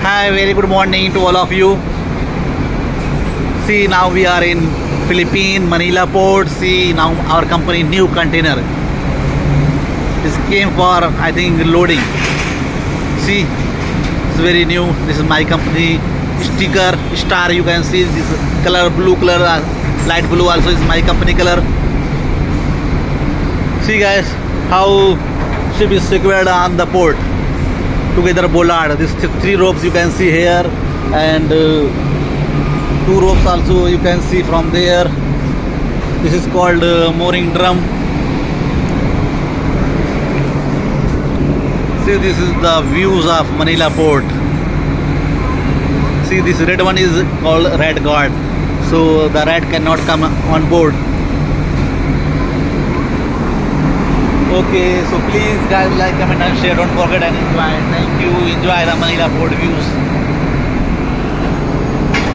Hi, very good morning to all of you. See, now we are in Philippine Manila port. See, now our company new container. This came for, I think, loading. See, it's very new. This is my company sticker star. You can see this color, blue color, light blue also is my company color. See guys, how ship is secured on the port together bollard. These three ropes you can see here, and two ropes also you can see from there. This is called mooring drum. See, this is the views of Manila port. See, this red one is called red guard, so the rat cannot come on board. Okay, so please guys, like, comment and share. Don't forget and enjoy. Thank you. Enjoy the Manila port views.